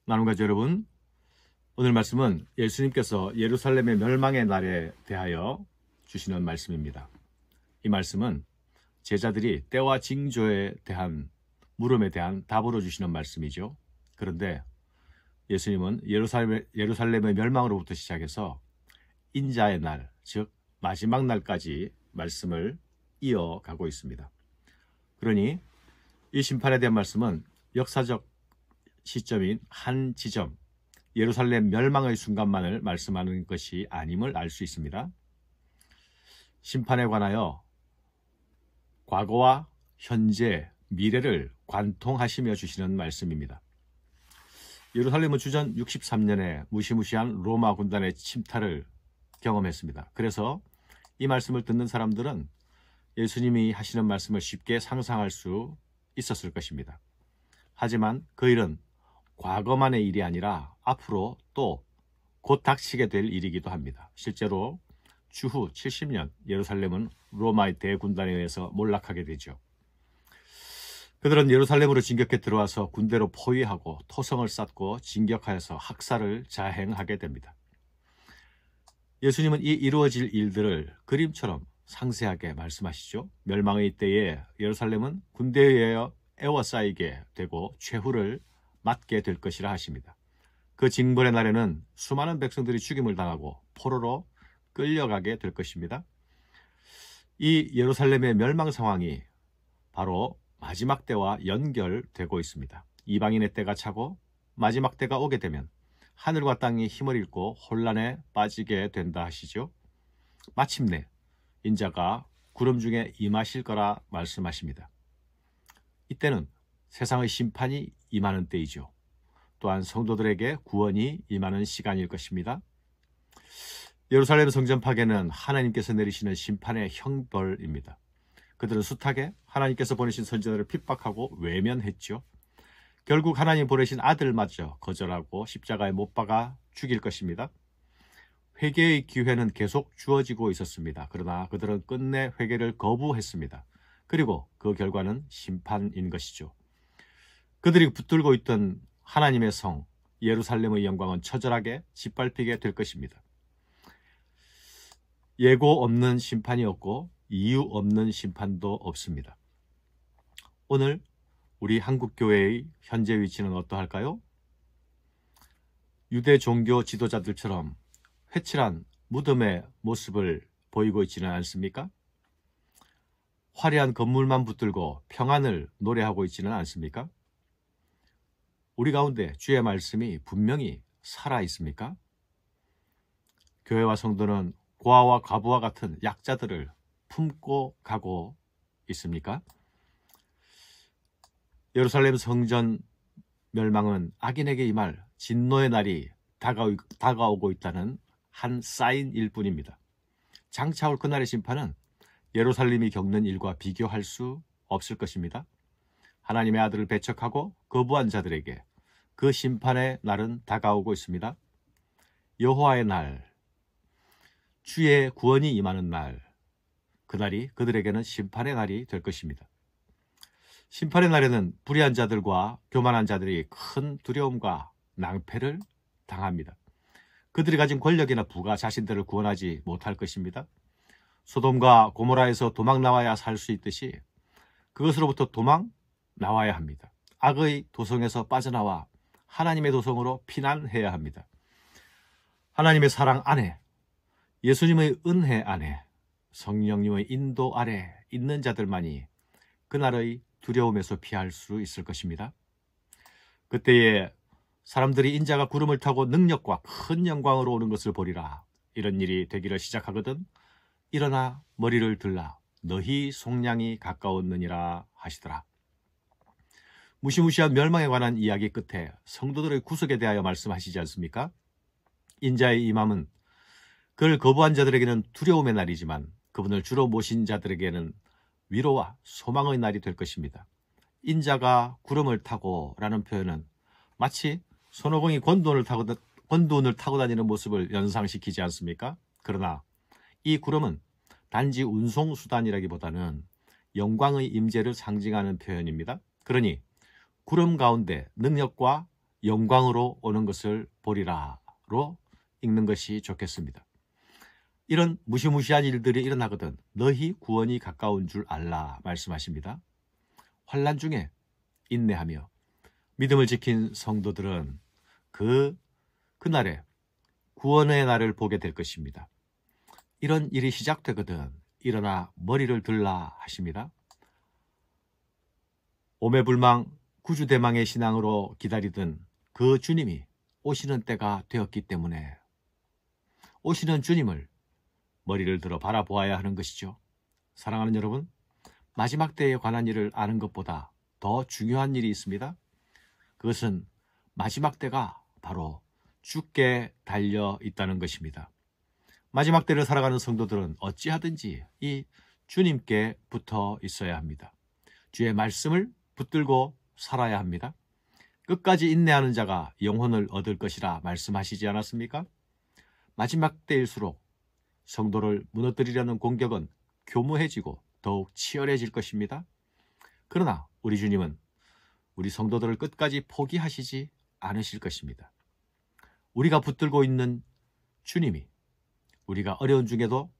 나눔가족 여러분, 오늘 말씀은 예수님께서 예루살렘의 멸망의 날에 대하여 주시는 말씀입니다. 이 말씀은 제자들이 때와 징조에 대한 물음에 대한 답으로 주시는 말씀이죠. 그런데 예수님은 예루살렘의 멸망으로부터 시작해서 인자의 날, 즉 마지막 날까지 말씀을 이어가고 있습니다. 그러니 이 심판에 대한 말씀은 역사적 시점인 한 지점, 예루살렘 멸망의 순간만을 말씀하는 것이 아님을 알 수 있습니다. 심판에 관하여 과거와 현재, 미래를 관통하시며 주시는 말씀입니다. 예루살렘은 주전 63년에 무시무시한 로마 군단의 침탈을 경험했습니다. 그래서 이 말씀을 듣는 사람들은 예수님이 하시는 말씀을 쉽게 상상할 수 있었을 것입니다. 하지만 그 일은 과거만의 일이 아니라 앞으로 또 곧 닥치게 될 일이기도 합니다. 실제로 추후 70년 예루살렘은 로마의 대군단에 의해서 몰락하게 되죠. 그들은 예루살렘으로 진격해 들어와서 군대로 포위하고 토성을 쌓고 진격하여서 학살을 자행하게 됩니다. 예수님은 이 이루어질 일들을 그림처럼 상세하게 말씀하시죠. 멸망의 때에 예루살렘은 군대에 의하여 에워싸이게 되고 최후를 맞게 될 것이라 하십니다. 그 징벌의 날에는 수많은 백성들이 죽임을 당하고 포로로 끌려가게 될 것입니다. 이 예루살렘의 멸망 상황이 바로 마지막 때와 연결되고 있습니다. 이방인의 때가 차고 마지막 때가 오게 되면 하늘과 땅이 힘을 잃고 혼란에 빠지게 된다 하시죠. 마침내 인자가 구름 중에 임하실 거라 말씀하십니다. 이때는 세상의 심판이 임하는 때이죠. 또한 성도들에게 구원이 임하는 시간일 것입니다. 예루살렘 성전 파괴는 하나님께서 내리시는 심판의 형벌입니다. 그들은 숱하게 하나님께서 보내신 선지자들을 핍박하고 외면했죠. 결국 하나님 보내신 아들마저 거절하고 십자가에 못 박아 죽일 것입니다. 회개의 기회는 계속 주어지고 있었습니다. 그러나 그들은 끝내 회개를 거부했습니다. 그리고 그 결과는 심판인 것이죠. 그들이 붙들고 있던 하나님의 성, 예루살렘의 영광은 처절하게 짓밟히게 될 것입니다. 예고 없는 심판이 없고 이유 없는 심판도 없습니다. 오늘 우리 한국교회의 현재 위치는 어떠할까요? 유대 종교 지도자들처럼 회칠한 무덤의 모습을 보이고 있지는 않습니까? 화려한 건물만 붙들고 평안을 노래하고 있지는 않습니까? 우리 가운데 주의 말씀이 분명히 살아 있습니까? 교회와 성도는 고아와 과부와 같은 약자들을 품고 가고 있습니까? 예루살렘 성전 멸망은 악인에게 임할 진노의 날이 다가오고 있다는 한 사인일 뿐입니다. 장차 올 그날의 심판은 예루살렘이 겪는 일과 비교할 수 없을 것입니다. 하나님의 아들을 배척하고 거부한 자들에게 그 심판의 날은 다가오고 있습니다. 여호와의 날, 주의 구원이 임하는 날, 그날이 그들에게는 심판의 날이 될 것입니다. 심판의 날에는 불의한 자들과 교만한 자들이 큰 두려움과 낭패를 당합니다. 그들이 가진 권력이나 부가 자신들을 구원하지 못할 것입니다. 소돔과 고모라에서 도망 나와야 살 수 있듯이 그것으로부터 도망 나와야 합니다. 악의 도성에서 빠져나와 하나님의 도성으로 피난해야 합니다. 하나님의 사랑 안에, 예수님의 은혜 안에, 성령님의 인도 아래 있는 자들만이 그날의 두려움에서 피할 수 있을 것입니다. 그때에 사람들이 인자가 구름을 타고 능력과 큰 영광으로 오는 것을 보리라. 이런 일이 되기를 시작하거든 일어나 머리를 들라. 너희 속량이 가까웠느니라 하시더라. 무시무시한 멸망에 관한 이야기 끝에 성도들의 구속에 대하여 말씀하시지 않습니까? 인자의 임함은 그를 거부한 자들에게는 두려움의 날이지만 그분을 주로 모신 자들에게는 위로와 소망의 날이 될 것입니다. 인자가 구름을 타고 라는 표현은 마치 손오공이 권도원을 타고 다니는 모습을 연상시키지 않습니까? 그러나 이 구름은 단지 운송수단이라기보다는 영광의 임재를 상징하는 표현입니다. 그러니 구름 가운데 능력과 영광으로 오는 것을 보리라로 읽는 것이 좋겠습니다. 이런 무시무시한 일들이 일어나거든 너희 구원이 가까운 줄 알라 말씀하십니다. 환난 중에 인내하며 믿음을 지킨 성도들은 그날에 구원의 날을 보게 될 것입니다. 이런 일이 시작되거든 일어나 머리를 들라 하십니다. 오매불망 구주대망의 신앙으로 기다리던 그 주님이 오시는 때가 되었기 때문에 오시는 주님을 머리를 들어 바라보아야 하는 것이죠. 사랑하는 여러분, 마지막 때에 관한 일을 아는 것보다 더 중요한 일이 있습니다. 그것은 마지막 때가 바로 주께 달려 있다는 것입니다. 마지막 때를 살아가는 성도들은 어찌하든지 이 주님께 붙어 있어야 합니다. 주의 말씀을 붙들고 살아야 합니다. 끝까지 인내하는 자가 영혼을 얻을 것이라 말씀하시지 않았습니까? 마지막 때일수록 성도를 무너뜨리려는 공격은 교묘해지고 더욱 치열해질 것입니다. 그러나 우리 주님은 우리 성도들을 끝까지 포기하시지 않으실 것입니다. 우리가 붙들고 있는 주님이 우리가 어려운 중에도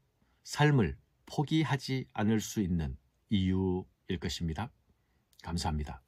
삶을 포기하지 않을 수 있는 이유일 것입니다. 감사합니다.